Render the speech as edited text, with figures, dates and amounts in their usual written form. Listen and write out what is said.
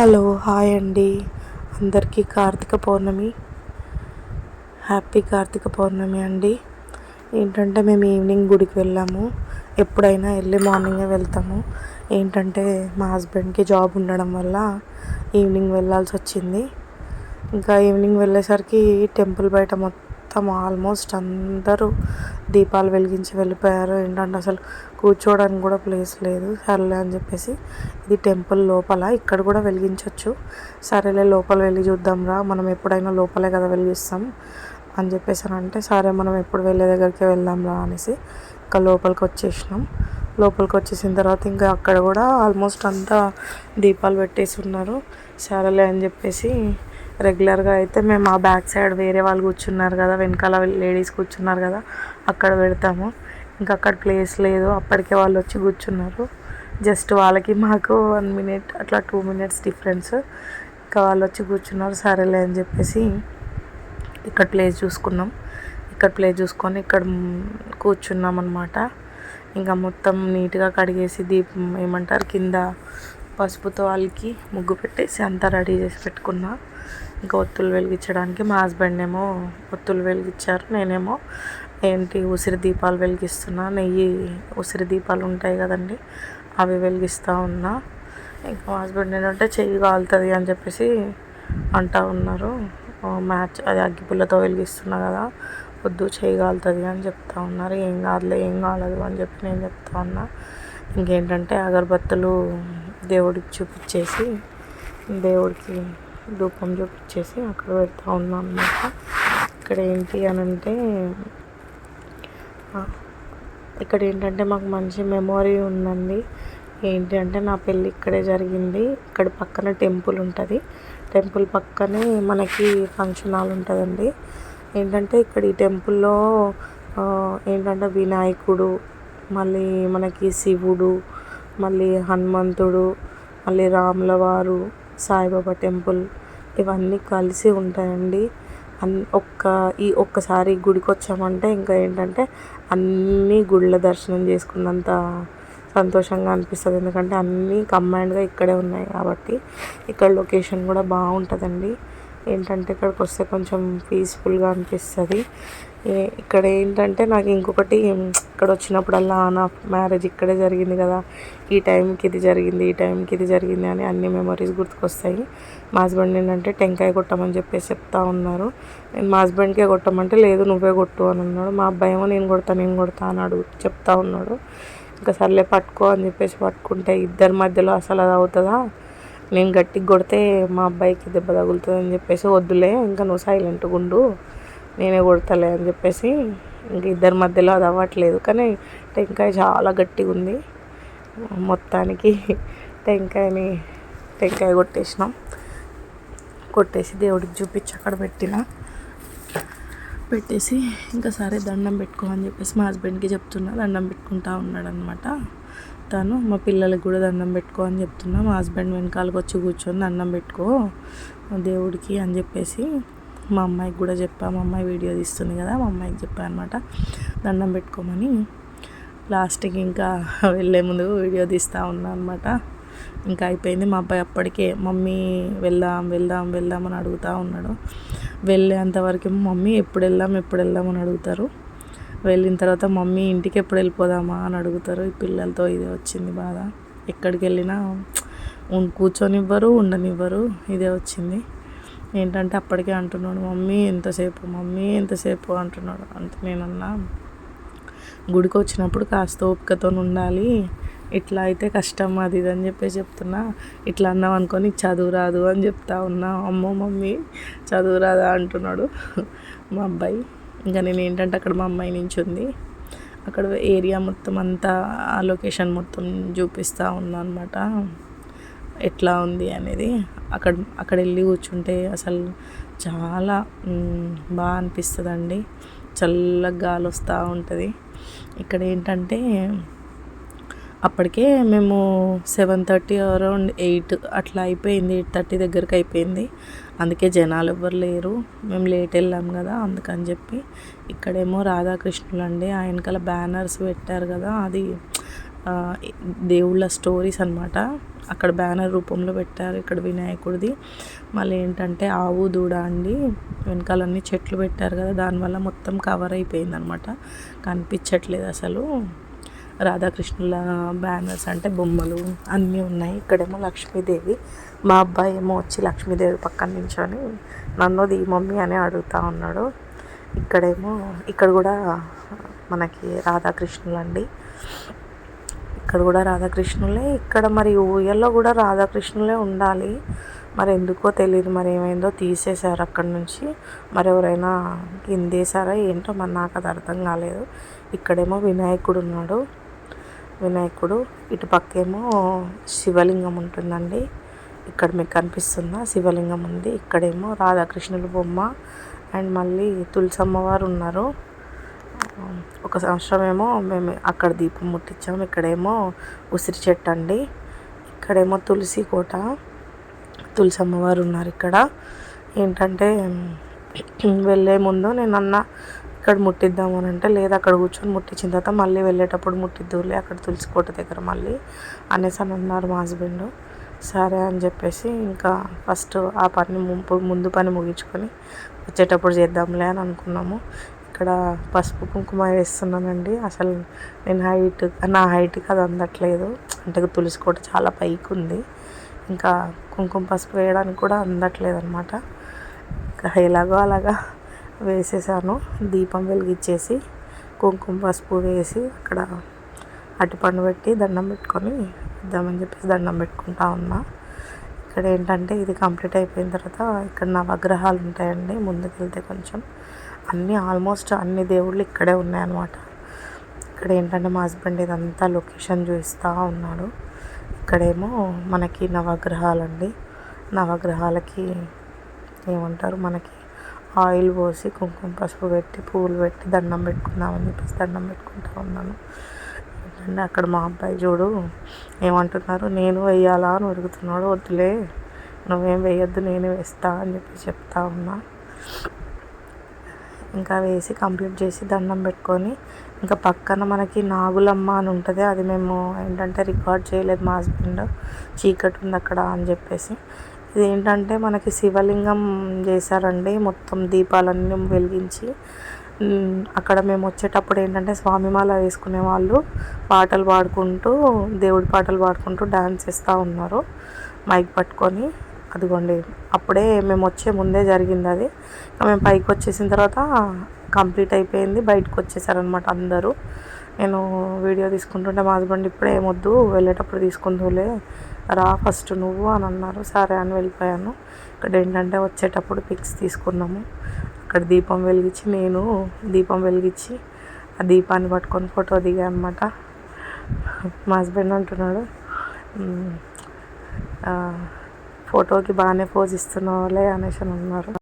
Hello hi అండి. అందరికీ కార్తీక పౌర్ణమి, happy Karthika పౌర్ణమి అండి. ఏంటంటే మేము ఈవినింగ్ గుడికి వెళ్ళాము. ఎప్పుడైనా ఎర్లీ మార్నింగే వెళ్తాము. ఏంటంటే మా హస్బెండ్కి జాబ్ ఉండడం వల్ల ఈవినింగ్ వెళ్ళాల్సి వచ్చింది. ఇంకా ఈవినింగ్ వెళ్ళేసరికి టెంపుల్ బయట మొత్తం ఆల్మోస్ట్ అందరూ దీపాలు వెలిగించి వెళ్ళిపోయారు. ఏంటంటే అసలు కూర్చోవడానికి కూడా ప్లేస్ లేదు. సర్లే అని చెప్పేసి, ఇది టెంపుల్ లోపల, ఇక్కడ కూడా వెలిగించవచ్చు, సరేలే లోపల వెళ్ళి చూద్దాం రా, మనం ఎప్పుడైనా లోపలే కదా వెలిగిస్తాం అని చెప్పేసి అంటే, సరే మనం ఎప్పుడు వెళ్ళే దగ్గరికి వెళ్దాం రా అనేసి ఇంకా లోపలికి వచ్చేసినాం. లోపలికి వచ్చేసిన తర్వాత ఇంకా అక్కడ కూడా ఆల్మోస్ట్ అంతా దీపాలు పెట్టేసి ఉన్నారు. సరేలే అని చెప్పేసి రెగ్యులర్గా అయితే మేము ఆ బ్యాక్ సైడ్ వేరే వాళ్ళు కూర్చున్నారు కదా, వెనకాల లేడీస్ కూర్చున్నారు కదా, అక్కడ పెడతాము. ఇంకా అక్కడ ప్లేస్ లేదు, అప్పటికే వాళ్ళు వచ్చి కూర్చున్నారు. జస్ట్ వాళ్ళకి మాకు 1 మినిట్ అట్లా 2 మినిట్స్ డిఫరెన్స్. ఇంకా వాళ్ళు వచ్చి కూర్చున్నారు. సరేలే అని చెప్పేసి ఇక్కడ ప్లేస్ చూసుకున్నాం. ఇక్కడ ప్లేస్ చూసుకొని ఇక్కడ కూర్చున్నాం అన్నమాట. ఇంకా మొత్తం నీట్గా కడిగేసి దీపం ఏమంటారు కింద పసుపుతో వాళ్ళకి ముగ్గు పెట్టేసి అంతా రెడీ చేసి పెట్టుకున్నా. ఇంకా ఒత్తులు వెలిగించడానికి మా హస్బెండ్ ఏమో ఒత్తులు వెలిగించారు, నేనేమో ఉసిరి దీపాలు వెలిగిస్తున్నా. నెయ్యి ఉసిరి దీపాలు ఉంటాయి కదండి, అవి వెలిగిస్తూ ఉన్నా. ఇంకా మా హస్బెండ్ ఏంటంటే చెయ్యి కాలుతుంది అని చెప్పేసి అంటూ ఉన్నారు. మ్యాచ్ అది అగ్గిపుల్లతో వెలిగిస్తున్నా కదా, వద్దు చెయ్యి కాలుతుంది అని చెప్తా ఉన్నారు. ఏం కాదులే, ఏం కాలదు అని చెప్పి నేను చెప్తా ఉన్నా. ఇంకేంటంటే అగరబత్తులు దేవుడికి చూపించేసి, దేవుడికి ధూపం చూపించేసి అక్కడ పెడతా ఉన్నాం అన్నమాట. ఇక్కడ ఏంటి అని అంటే, ఇక్కడ ఏంటంటే మాకు మంచి మెమొరీ ఉందండి. ఏంటి అంటే నా పెళ్ళి ఇక్కడే జరిగింది. ఇక్కడ పక్కన టెంపుల్ ఉంటుంది, టెంపుల్ పక్కనే మనకి ఫంక్షన్ హాల్ ఉంటుందండి. ఏంటంటే ఇక్కడ ఈ టెంపుల్లో ఏంటంటే వినాయకుడు, మళ్ళీ మనకి శివుడు, మళ్ళీ హనుమంతుడు, మళ్ళీ రాముల వారు, సాయిబాబా టెంపుల్, ఇవన్నీ కలిసి ఉంటాయండి. ఒక్కసారి గుడికి వచ్చామంటే ఇంకా ఏంటంటే అన్ని గుళ్ళ దర్శనం చేసుకున్నంత సంతోషంగా అనిపిస్తుంది. ఎందుకంటే అన్నీ కంబైన్డ్గా ఇక్కడే ఉన్నాయి కాబట్టి. ఇక్కడ లొకేషన్ కూడా బాగుంటుందండి. ఏంటంటే ఇక్కడికి వస్తే కొంచెం పీస్ఫుల్గా అనిపిస్తుంది. ఇక్కడ ఏంటంటే నాకు ఇంకొకటి, ఇక్కడ వచ్చినప్పుడల్లా నా మ్యారేజ్ ఇక్కడే జరిగింది కదా, ఈ టైంకి ఇది జరిగింది, ఈ టైంకి ఇది జరిగింది అని అన్ని మెమరీస్ గుర్తుకొస్తాయి. మా హస్బెండ్ ఏంటంటే టెంకాయ కొట్టమని చెప్పేసి చెప్తా ఉన్నారు. నేను మా హస్బెండ్కే కొట్టమంటే లేదు నువ్వే కొట్టు అని అన్నాడు. మా అబ్బాయి ఏమో నేను కొడతా అని చెప్తా ఉన్నాడు. ఇంకా సర్లే పట్టుకో అని చెప్పేసి పట్టుకుంటే ఇద్దరి మధ్యలో అసలు అది అవుతుందా, నేను గట్టిగా కొడితే మా అబ్బాయికి దెబ్బ తగులుతుంది అని చెప్పేసి, వద్దులే ఇంకా నువ్వు సైలెంట్గా ఉండు, నేనే కొడతలే అని చెప్పేసి ఇంక ఇద్దరి మధ్యలో అది అవ్వట్లేదు. కానీ టెంకాయ చాలా గట్టిగా ఉంది. మొత్తానికి టెంకాయ కొట్టేసినాం. కొట్టేసి దేవుడికి చూపించి అక్కడ పెట్టేసి ఇంకా సరే దండం పెట్టుకో అని చెప్పేసి మా హస్బెండ్కి చెప్తున్నా. దండం పెట్టుకుంటా ఉన్నాడు అనమాట తను. మా పిల్లలకి కూడా దండం పెట్టుకో అని చెప్తున్నా. మా హస్బెండ్ వెనకాలకు వచ్చి కూర్చొని దండం పెట్టుకో దేవుడికి అని చెప్పేసి మా అమ్మాయికి కూడా చెప్పా. మా అమ్మాయి వీడియో తీస్తుంది కదా, మా అమ్మాయికి చెప్పాను అనమాట దండం పెట్టుకోమని. లాస్ట్కి ఇంకా వెళ్ళే ముందు వీడియో తీస్తూ ఉన్నా అనమాట. ఇంకా అయిపోయింది. మా అబ్బాయి అప్పటికే మమ్మీ వెళ్దాం అని అడుగుతూ ఉన్నాడు. వెళ్ళేంతవరకు మమ్మీ ఎప్పుడు వెళ్దాం అని అడుగుతారు. వెళ్ళిన తర్వాత మమ్మీ ఇంటికి ఎప్పుడు వెళ్ళిపోదామా అని అడుగుతారు. ఈ పిల్లలతో ఇదే వచ్చింది బాధ. ఎక్కడికి వెళ్ళినా కూర్చొనివ్వరు, ఉండనివ్వరు, ఇదే వచ్చింది. ఏంటంటే అప్పటికే అంటున్నాడు మమ్మీ ఎంతసేపు అంటున్నాడు. అంటే నేనన్నా గుడికి వచ్చినప్పుడు కాస్త ఓపికతో ఉండాలి, ఇట్లా అయితే కష్టం అది ఇది అని చెప్పేసి చెప్తున్నా. ఇట్లా అన్నాం అనుకొని చదువు రాదు అని చెప్తా ఉన్నా. అమ్మో మమ్మీ చదువు రాదా అంటున్నాడు మా అబ్బాయి. ఇంకా నేను ఏంటంటే అక్కడ మా అమ్మాయి నించుంది, అక్కడ ఏరియా మొత్తం అంతా ఆ లొకేషన్ మొత్తం చూపిస్తూ ఉన్నా అనమాట, ఎట్లా ఉంది అనేది. అక్కడ వెళ్ళి కూర్చుంటే అసలు చాలా బాగా అనిపిస్తుందండి. చల్లగా గాలి వస్తూ ఉంటుంది. ఇక్కడ ఏంటంటే అప్పటికే మేము 7:30 అరౌండ్ 8 అట్లా అయిపోయింది, 8:30 దగ్గరికి అయిపోయింది. అందుకే జనాలు ఎవ్వరు లేరు, మేము లేట్ వెళ్ళాం కదా అందుకని చెప్పి. ఇక్కడేమో రాధాకృష్ణులు అండి, ఆయనకల బ్యానర్స్ పెట్టారు కదా, అది దేవుళ్ళ స్టోరీస్ అనమాట. అక్కడ బ్యానర్ రూపంలో పెట్టారు. ఇక్కడ వినాయకుడిది. మళ్ళీ ఏంటంటే ఆవు దూడ అండి, వెనకాలన్నీ చెట్లు పెట్టారు కదా, దానివల్ల మొత్తం కవర్ అయిపోయింది అనమాట, కనిపించట్లేదు అసలు. రాధాకృష్ణుల బ్యానర్స్ అంటే బొమ్మలు అన్నీ ఉన్నాయి. ఇక్కడేమో లక్ష్మీదేవి. మా అబ్బాయి ఏమో వచ్చి లక్ష్మీదేవి పక్కన నించొని నన్ను ది మమ్మీ అని అడుగుతూ ఉన్నాడు. ఇక్కడ కూడా మనకి రాధాకృష్ణులు అండి. ఇక్కడ కూడా రాధాకృష్ణులే. ఇక్కడ మరి ఊయల్లో కూడా రాధాకృష్ణులే ఉండాలి, మరి ఎందుకో తెలియదు, మరి ఏమైందో తీసేశారు అక్కడ నుంచి. మరి ఎవరైనా కిందేశారా ఏంటో మరి నాకు అది అర్థం కాలేదు. ఇక్కడేమో వినాయకుడు ఉన్నాడు. వినాయకుడు ఇటు పక్కేమో శివలింగం ఉంటుందండి. ఇక్కడ మీకు కనిపిస్తుందా, శివలింగం ఉంది. ఇక్కడేమో రాధాకృష్ణుల బొమ్మ అండ్ మళ్ళీ తులసమ్మవారు ఉన్నారు. ఒక సంవత్సరం ఏమో మేము అక్కడ దీపం ముట్టించాము. ఇక్కడేమో ఉసిరి చెట్టు అండి. ఇక్కడేమో తులసి కోట, తులసమ్మవారు ఉన్నారు. ఇక్కడ ఏంటంటే వెళ్ళే ముందు నేను ఇక్కడ ముట్టిద్దాము అని అంటే, లేదు అక్కడ కూర్చొని ముట్టించిన తర్వాత మళ్ళీ వెళ్ళేటప్పుడు ముట్టిద్దులే అక్కడ తులసి కోట దగ్గర మళ్ళీ అనేసి అని అన్నారు మా హస్బెండ్. సరే అని చెప్పేసి ఇంకా ఫస్ట్ ఆ పని ముందు పని ముగించుకొని వచ్చేటప్పుడు చేద్దాంలే అని అనుకున్నాము. ఇక్కడ పసుపు కుంకుమ వేస్తున్నానండి. అసలు నా హైట్కి అది అందట్లేదు, అంటే తులసి కోట చాలా పైకి ఉంది, ఇంకా కుంకుమ పసుపు వేయడానికి కూడా అందట్లేదు అనమాట. ఇంకా ఎలాగో అలాగా వేసేసాను. దీపం వెలిగించేసి కుంకుమ పసుపు వేసి అక్కడ అరటిపండు పెట్టి దండం పెట్టుకొని ఇద్దామని చెప్పేసి దండం పెట్టుకుంటా ఉన్నా. ఇక్కడ ఏంటంటే ఇది కంప్లీట్ అయిపోయిన తర్వాత ఇక్కడ నవగ్రహాలు ఉంటాయండి. ముందుకు వెళ్తే కొంచెం ఆల్మోస్ట్ అన్ని దేవుళ్ళు ఇక్కడే ఉన్నాయన్నమాట. ఇక్కడ ఏంటంటే మా హస్బెండ్ ఇదంతా లొకేషన్ చూపిస్తూ ఉన్నాడు. ఇక్కడేమో మనకి నవగ్రహాలండి. నవగ్రహాలకి ఏమంటారు, మనకి ఆయిల్ పోసి కుంకుమ పసుపు పెట్టి పువ్వులు పెట్టి దండం పెట్టుకుందామని చెప్పేసి దండం పెట్టుకుంటూ ఉన్నాను. ఏంటంటే అక్కడ మా అబ్బాయి చూడు ఏమంటున్నారు, నేను వేయాలా అని అడుగుతున్నాడు. వద్దులే నువ్వేం వేయొద్దు, నేనే వేస్తా అని చెప్పి చెప్తా ఉన్నా. ఇంకా వేసి కంప్లీట్ చేసి దండం పెట్టుకొని ఇంకా పక్కన మనకి నాగులమ్మ అని ఉంటుంది. అది మేము ఏంటంటే రికార్డ్ చేయలేదు, మా హస్బెండ్ చీకటి ఉంది అక్కడ అని చెప్పేసి. ఇది ఏంటంటే మనకి శివలింగం చేశారండి, మొత్తం దీపాలన్నీ వెలిగించి. అక్కడ మేము వచ్చేటప్పుడు ఏంటంటే స్వామిమాల వేసుకునే వాళ్ళు పాటలు పాడుకుంటూ, దేవుడి పాటలు పాడుకుంటూ డ్యాన్స్ చేస్తూ ఉన్నారు మైక్ పట్టుకొని. అదిగోండి అప్పుడే మేము వచ్చే ముందే జరిగింది అది. మేము పైకి వచ్చేసిన తర్వాత కంప్లీట్ అయిపోయింది, బయటకు వచ్చేసారనమాట అందరూ. నేను వీడియో తీసుకుంటుంటే మా హస్బెండ్ ఇప్పుడే ఏమొద్దు వెళ్ళేటప్పుడు తీసుకుందులే రా ఫస్ట్ నువ్వు అని అన్నారు. సరే అని వెళ్ళిపోయాను. ఇక్కడ ఏంటంటే వచ్చేటప్పుడు పిక్స్ తీసుకున్నాము. అక్కడ దీపం వెలిగించి నేను దీపం వెలిగించి ఆ దీపాన్ని పట్టుకొని ఫోటో దిగా అనమాట. మా హస్బెండ్ అంటున్నాడు, ఫోటోకి బాగానే పోజ్ ఇస్తున్నావులే అనేసి అని అన్నారు.